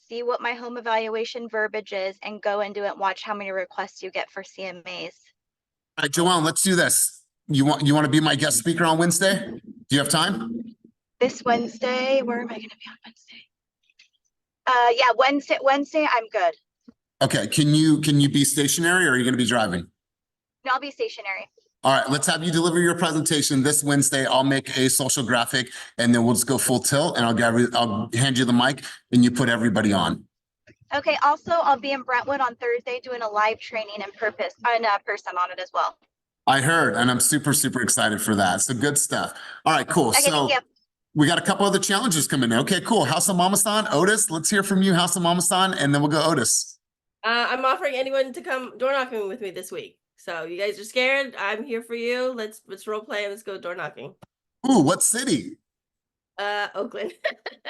O: see what my home evaluation verbiage is, and go into it and watch how many requests you get for CMAs.
A: All right, Joellen, let's do this. You want to be my guest speaker on Wednesday? Do you have time?
O: This Wednesday, where am I going to be on Wednesday? Yeah, Wednesday, I'm good.
A: Okay, can you be stationary, or are you going to be driving?
O: No, I'll be stationary.
A: All right, let's have you deliver your presentation this Wednesday. I'll make a social graphic and then we'll just go full tilt and I'll hand you the mic and you put everybody on.
O: Okay, also, I'll be in Brentwood on Thursday doing a live training in person on it as well.
A: I heard, and I'm super, super excited for that. So good stuff. All right, cool.
O: Okay,
A: So we got a couple other challenges coming in. Okay, cool. House of Mama-san, Otis, let's hear from you, House of Mama-san, and then we'll go Otis.
G: I'm offering anyone to come door knocking with me this week. So you guys are scared. I'm here for you. Let's role play and let's go door knocking.
A: Ooh, what city?
G: Oakland.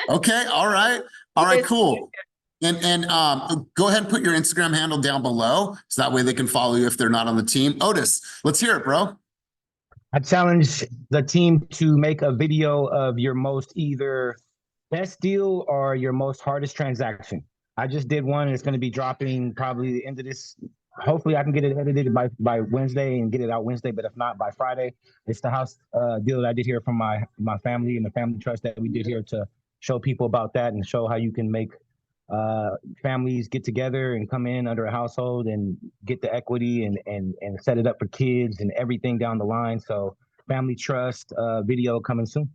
A: Okay, all right. All right, cool. And go ahead and put your Instagram handle down below so that way they can follow you if they're not on the team. Otis, let's hear it, bro.
J: I challenge the team to make a video of your most either best deal or your most hardest transaction. I just did one and it's going to be dropping probably the end of this. Hopefully I can get it edited by Wednesday and get it out Wednesday, but if not by Friday. It's the house deal that I did here from my family and the family trust that we did here to show people about that and show how you can make families get together and come in under a household and get the equity and set it up for kids and everything down the line. So family trust video coming soon.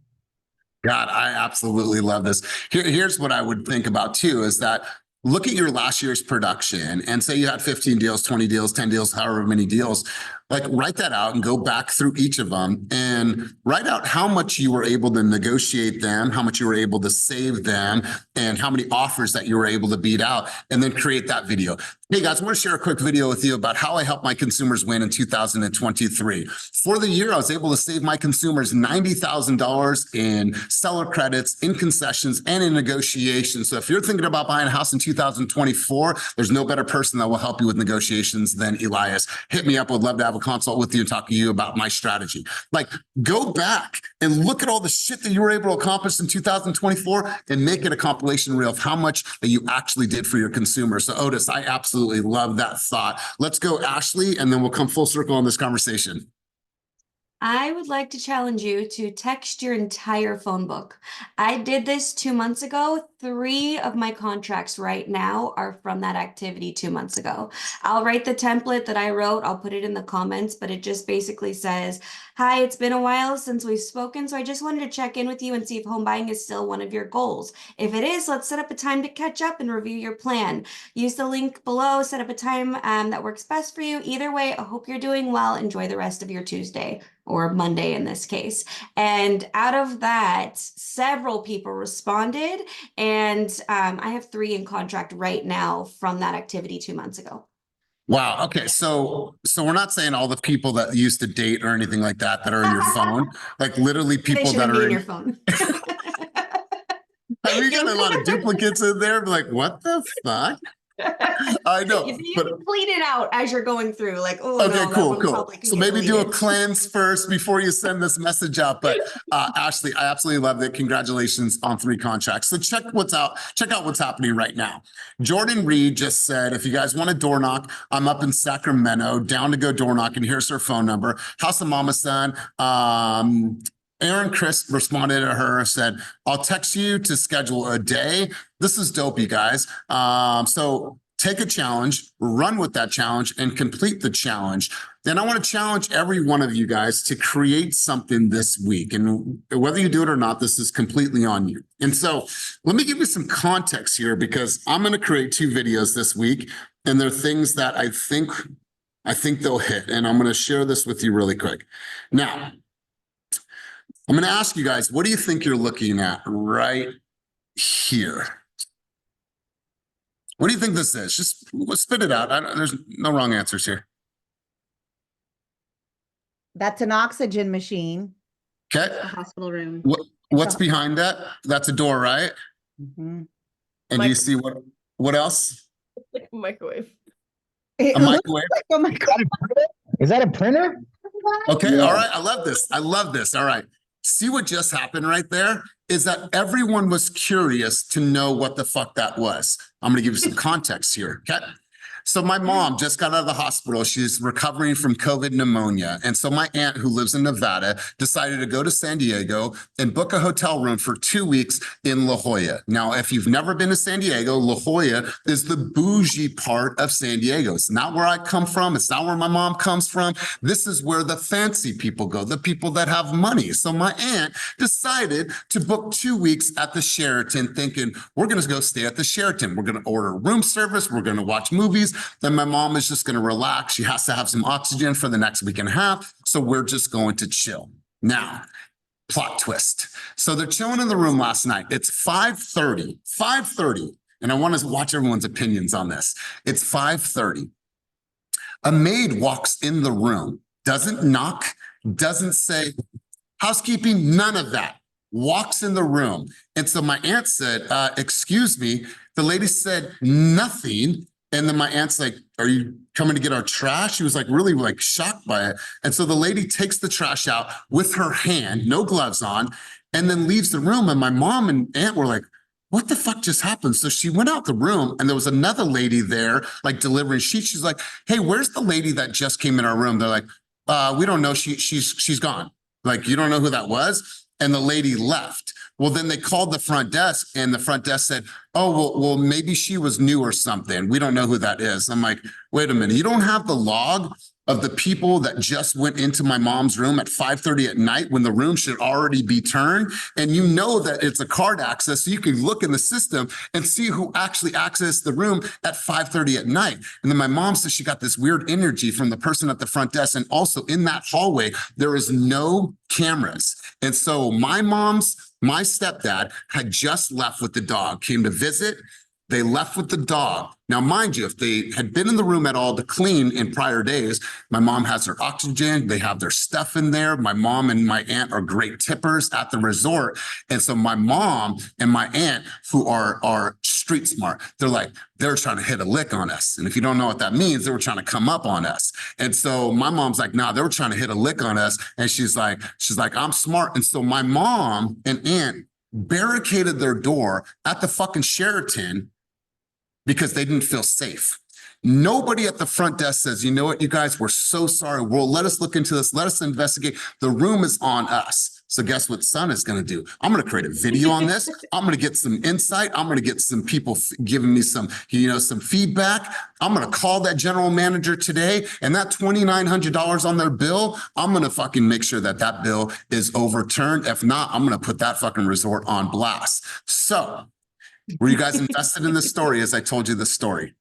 A: God, I absolutely love this. Here's what I would think about too, is that look at your last year's production and say you had 15 deals, 20 deals, 10 deals, however many deals, like write that out and go back through each of them and write out how much you were able to negotiate them, how much you were able to save them, and how many offers that you were able to beat out, and then create that video. Hey guys, I want to share a quick video with you about how I helped my consumers win in 2023. For the year, I was able to save my consumers $90,000 in seller credits, in concessions, and in negotiations. So if you're thinking about buying a house in 2024, there's no better person that will help you with negotiations than Elias. Hit me up. Would love to have a consult with you and talk to you about my strategy. Like, go back and look at all the shit that you were able to accomplish in 2024 and make it a compilation reel of how much that you actually did for your consumers. So Otis, I absolutely love that thought. Let's go, Ashley, and then we'll come full circle on this conversation.
P: I would like to challenge you to text your entire phone book. I did this 2 months ago. 3 of my contracts right now are from that activity 2 months ago. I'll write the template that I wrote. I'll put it in the comments, but it just basically says, hi, it's been a while since we've spoken, so I just wanted to check in with you and see if home buying is still one of your goals. If it is, let's set up a time to catch up and review your plan. Use the link below, set up a time that works best for you. Either way, I hope you're doing well. Enjoy the rest of your Tuesday. Or Monday in this case. And out of that, several people responded. And I have 3 in contract right now from that activity 2 months ago.
A: Wow. Okay. So we're not saying all the people that used to date or anything like that that are in your phone, like literally people that are
P: in your phone.
A: I mean, you got a lot of duplicates in there. Like, what the fuck? I know.
P: You can clean it out as you're going through. Like, oh,
A: okay,
P: no,
A: cool. So maybe do a cleanse first before you send this message out. But Ashley, I absolutely love it. Congratulations on 3 contracts. So check out what's happening right now. Jordan Reed just said, if you guys want to door knock, I'm up in Sacramento, down to go door knock, and here's her phone number. House of Mama-san. Aaron Chris responded to her, said, I'll text you to schedule a day. This is dope, you guys. So take a challenge, run with that challenge, and complete the challenge. Then I want to challenge every one of you guys to create something this week. And whether you do it or not, this is completely on you. And so let me give you some context here, because I'm going to create 2 videos this week, and they're things that I think they'll hit. And I'm going to share this with you really quick. Now, I'm going to ask you guys, what do you think you're looking at right here? What do you think this is? Just spit it out. There's no wrong answers here.
F: That's an oxygen machine.
A: Okay.
E: A hospital room.
A: What's behind that? That's a door, right?
F: Mm-hmm.
A: And do you see what else?
G: Microwave.
A: A microwave.
F: Oh my God.
J: Is that a printer?
A: Okay. All right. I love this. I love this. All right. See what just happened right there is that everyone was curious to know what the fuck that was. I'm going to give you some context here. Okay. So my mom just got out of the hospital. She's recovering from COVID pneumonia. And so my aunt, who lives in Nevada, decided to go to San Diego and book a hotel room for 2 weeks in La Jolla. Now, if you've never been to San Diego, La Jolla is the bougie part of San Diego. It's not where I come from. It's not where my mom comes from. This is where the fancy people go, the people that have money. So my aunt decided to book 2 weeks at the Sheraton, thinking, we're going to go stay at the Sheraton. We're going to order room service. We're going to watch movies. Then my mom is just going to relax. She has to have some oxygen for the next week and a half. So we're just going to chill. Now, plot twist. So they're chilling in the room last night. It's 5:30. And I want to watch everyone's opinions on this. It's 5:30. A maid walks in the room, doesn't knock, doesn't say housekeeping, none of that. Walks in the room. And so my aunt said, excuse me. The lady said nothing. And then my aunt's like, are you coming to get our trash? She was like really like shocked by it. And so the lady takes the trash out with her hand, no gloves on, and then leaves the room. And my mom and aunt were like, what the fuck just happened? So she went out the room and there was another lady there, like delivering sheets. She's like, hey, where's the lady that just came in our room? They're like, we don't know. She's gone. Like, you don't know who that was? And the lady left. Well, then they called the front desk and the front desk said, oh, well, maybe she was new or something. We don't know who that is. I'm like, wait a minute. You don't have the log of the people that just went into my mom's room at 5:30 at night when the room should already be turned. And you know that it's a card access. So you can look in the system and see who actually accessed the room at 5:30 at night. And then my mom says she got this weird energy from the person at the front desk. And also in that hallway, there is no cameras. And so my stepdad had just left with the dog, came to visit. They left with the dog. Now, mind you, if they had been in the room at all to clean in prior days, my mom has her oxygen, they have their stuff in there. My mom and my aunt are great tippers at the resort. And so my mom and my aunt, who are street smart, they're trying to hit a lick on us. And if you don't know what that means, they were trying to come up on us. And so my mom's like, nah, they were trying to hit a lick on us. And she's like, I'm smart. And so my mom and aunt barricaded their door at the fucking Sheraton because they didn't feel safe. Nobody at the front desk says, you know what, you guys, we're so sorry. Well, let us look into this. Let us investigate. The room is on us. So guess what Son is going to do? I'm going to create a video on this. I'm going to get some insight. I'm going to get some people giving me some feedback. I'm going to call that general manager today, and that $2,900 on their bill, I'm going to fucking make sure that that bill is overturned. If not, I'm going to put that fucking resort on blast. So were you guys invested in this story as I told you the story?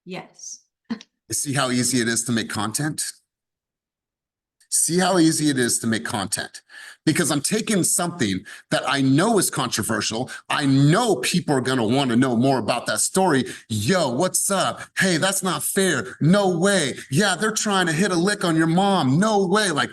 P: Yes.
A: You see how easy it is to make content? See how easy it is to make content? Because I'm taking something that I know is controversial. I know people are going to want to know more about that story. Yo, what's up? Hey, that's not fair. No way. Yeah, they're trying to hit a lick on your mom. No way. Like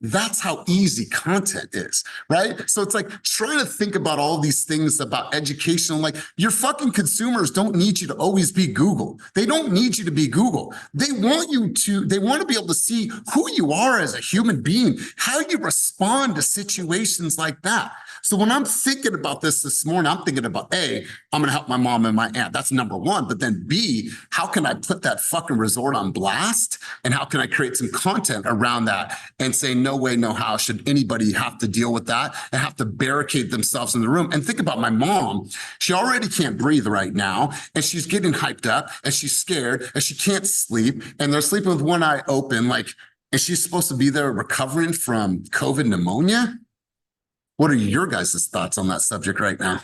A: that's how easy content is, right? So it's like trying to think about all these things about education. Like your fucking consumers don't need you to always be Google. They don't need you to be Google. They want to be able to see who you are as a human being, how you respond to situations like that. So when I'm thinking about this morning, I'm thinking about A, I'm going to help my mom and my aunt. That's number one. But then B, how can I put that fucking resort on blast? And how can I create some content around that and say, no way, no how should anybody have to deal with that and have to barricade themselves in the room? And think about my mom. She already can't breathe right now. And she's getting hyped up and she's scared and she can't sleep. And they're sleeping with one eye open. And she's supposed to be there recovering from COVID pneumonia. What are your guys' thoughts on that subject right now?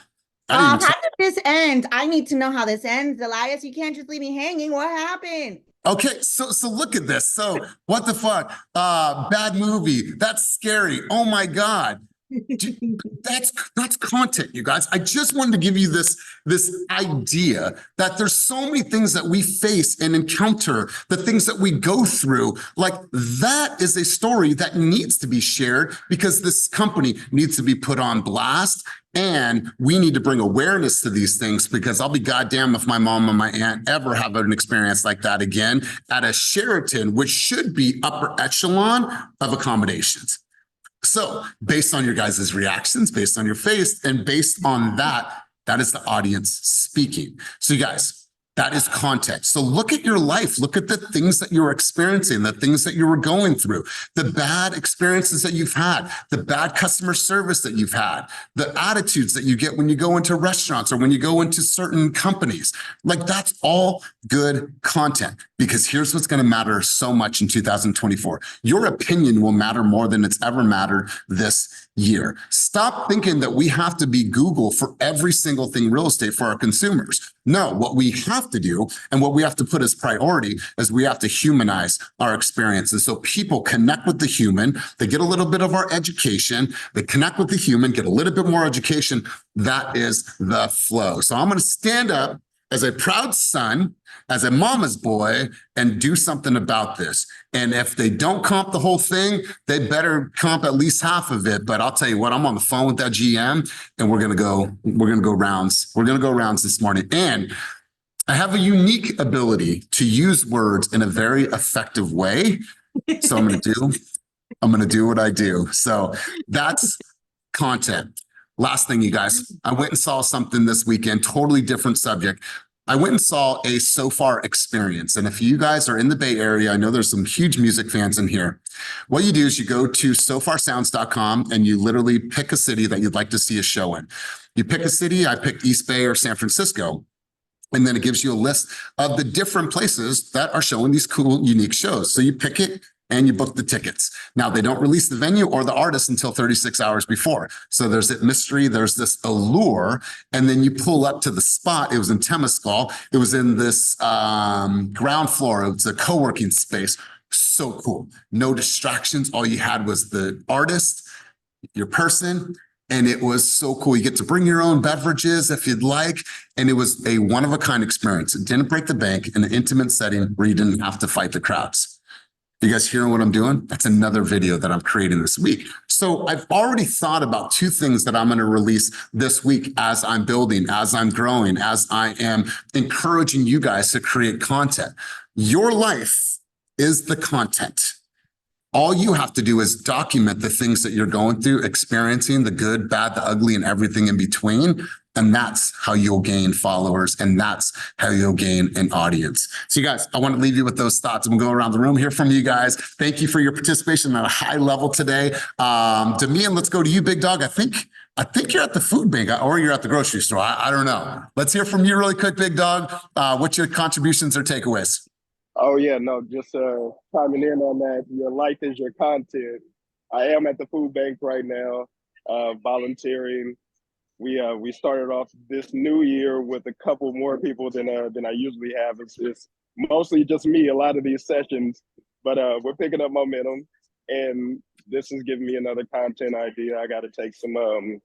F: How did this end? I need to know how this ends, Elias. You can't just leave me hanging. What happened?
A: Okay, so look at this. So what the fuck? Bad movie. That's scary. Oh my God. That's content, you guys. I just wanted to give you this idea that there's so many things that we face and encounter, the things that we go through. Like that is a story that needs to be shared because this company needs to be put on blast. And we need to bring awareness to these things because I'll be goddamn if my mom and my aunt ever have an experience like that again at a Sheraton, which should be upper echelon of accommodations. So based on your guys' reactions, based on your face, and based on that is the audience speaking. So you guys, That is content. So look at your life. Look at the things that you're experiencing, the things that you were going through, the bad experiences that you've had, the bad customer service that you've had, the attitudes that you get when you go into restaurants or when you go into certain companies. Like, that's all good content, because here's what's going to matter so much in 2024. Your opinion will matter more than it's ever mattered this year. Stop thinking that we have to be Google for every single thing real estate for our consumers. No, what we have to do and what we have to put as priority is we have to humanize our experiences. So people connect with the human, they get a little bit of our education, they connect with the human, get a little bit more education. That is the flow. So I'm going to stand up as a proud son, as a mama's boy, and do something about this. And if they don't comp the whole thing, they better comp at least half of it. But I'll tell you what, I'm on the phone with that GM and we're going to go rounds. We're going to go rounds this morning. And I have a unique ability to use words in a very effective way. So I'm going to do what I do. So that's content. Last thing, you guys, I went and saw something this weekend, totally different subject. I went and saw a SoFar experience. And if you guys are in the Bay Area, I know there's some huge music fans in here. What you do is you go to sofarsounds.com and you literally pick a city that you'd like to see a show in. You pick a city, I picked East Bay or San Francisco. And then it gives you a list of the different places that are showing these cool, unique shows. So you pick it and you book the tickets. Now, they don't release the venue or the artist until 36 hours before. So there's that mystery, there's this allure, and then you pull up to the spot. It was in Temescal. It was in this ground floor. It was a co-working space. So cool. No distractions. All you had was the artist, your person, and it was so cool. You get to bring your own beverages if you'd like. And it was a one-of-a-kind experience. It didn't break the bank, in an intimate setting where you didn't have to fight the crowds. You guys hearing what I'm doing? That's another video that I'm creating this week. So I've already thought about two things that I'm going to release this week as I'm building, as I'm growing, as I am encouraging you guys to create content. Your life is the content. All you have to do is document the things that you're going through, experiencing the good, bad, the ugly, and everything in between. And that's how you'll gain followers. And that's how you'll gain an audience. So you guys, I want to leave you with those thoughts. I'm going to go around the room, hear from you guys. Thank you for your participation at a high level today. Damian, let's go to you, big dog. I think you're at the food bank or you're at the grocery store. I don't know. Let's hear from you really quick, big dog. What's your contributions or takeaways?
Q: Oh yeah, no, just chiming in on that. Your life is your content. I am at the food bank right now, volunteering. We started off this new year with a couple more people than I usually have. It's mostly just me, a lot of these sessions, but we're picking up momentum, and this is giving me another content idea. I got to take some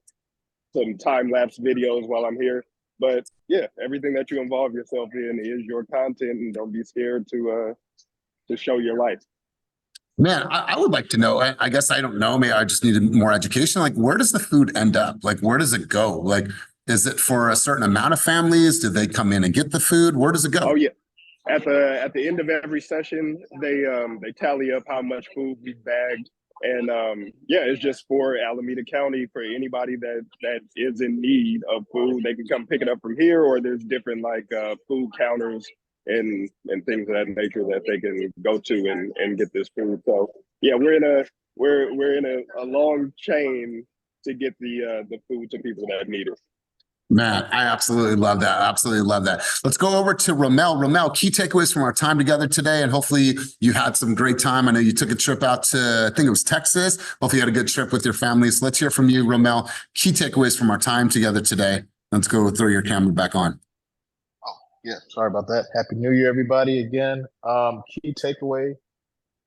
Q: time-lapse videos while I'm here. But yeah, everything that you involve yourself in is your content, and don't be scared to show your life.
A: Man, I would like to know. I guess I don't know. Maybe I just needed more education. Like, where does the food end up? Like, where does it go? Like, is it for a certain amount of families? Do they come in and get the food? Where does it go?
Q: Oh yeah, at the end of every session, they tally up how much food we've bagged. And yeah, it's just for Alameda County, for anybody that is in need of food. They can come pick it up from here, or there's different like food counters and things of that nature that they can go to and get this food. So yeah, we're in a long chain to get the food to people that need it.
A: Man, I absolutely love that. Absolutely love that. Let's go over to Romel. Romel, key takeaways from our time together today, and hopefully you had some great time. I know you took a trip out to, I think it was Texas. Hopefully you had a good trip with your families. Let's hear from you, Romel. Key takeaways from our time together today. Let's go throw your camera back on.
R: Oh, yeah, sorry about that. Happy New Year, everybody, again. Key takeaway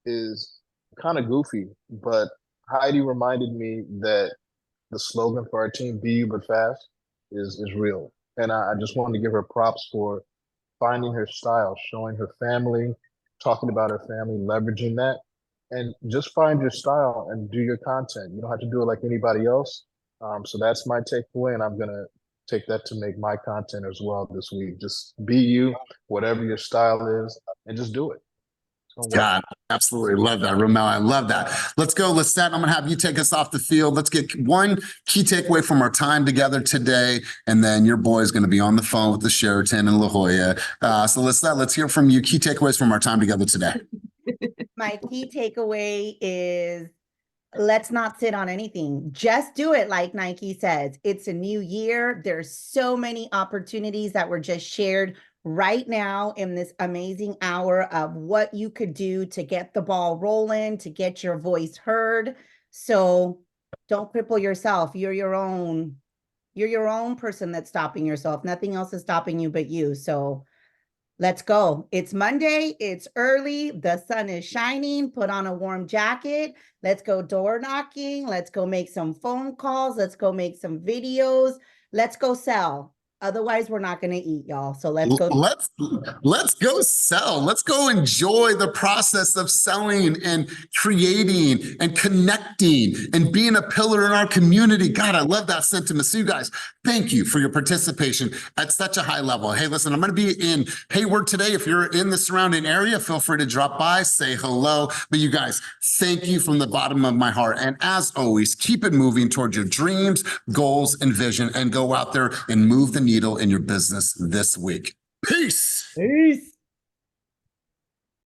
R: is kind of goofy, but Heidi reminded me that the slogan for our team, Be You But Fast, is real. And I just wanted to give her props for finding her style, showing her family, talking about her family, leveraging that. And just find your style and do your content. You don't have to do it like anybody else. So that's my takeaway, and I'm going to take that to make my content as well this week. Just be you, whatever your style is, and just do it.
A: God, absolutely love that, Ramel. I love that. Let's go, Lisette. I'm going to have you take us off the field. Let's get one key takeaway from our time together today, and then your boy is going to be on the phone with the Sheraton in La Jolla. So Lisette, let's hear from you. Key takeaways from our time together today.
F: My key takeaway is let's not sit on anything. Just do it, like Nike says. It's a new year. There's so many opportunities that were just shared right now in this amazing hour of what you could do to get the ball rolling, to get your voice heard. So don't cripple yourself. You're your own person that's stopping yourself. Nothing else is stopping you but you. So let's go. It's Monday. It's early. The sun is shining. Put on a warm jacket. Let's go door knocking. Let's go make some phone calls. Let's go make some videos. Let's go sell. Otherwise, we're not going to eat, y'all. So let's go.
A: Let's go sell. Let's go enjoy the process of selling and creating and connecting and being a pillar in our community. God, I love that sentiment. So you guys, thank you for your participation at such a high level. Hey, listen, I'm going to be in Hayward today. If you're in the surrounding area, feel free to drop by, say hello. But you guys, thank you from the bottom of my heart. And as always, keep it moving towards your dreams, goals, and vision, and go out there and move the needle in your business this week. Peace.
F: Peace.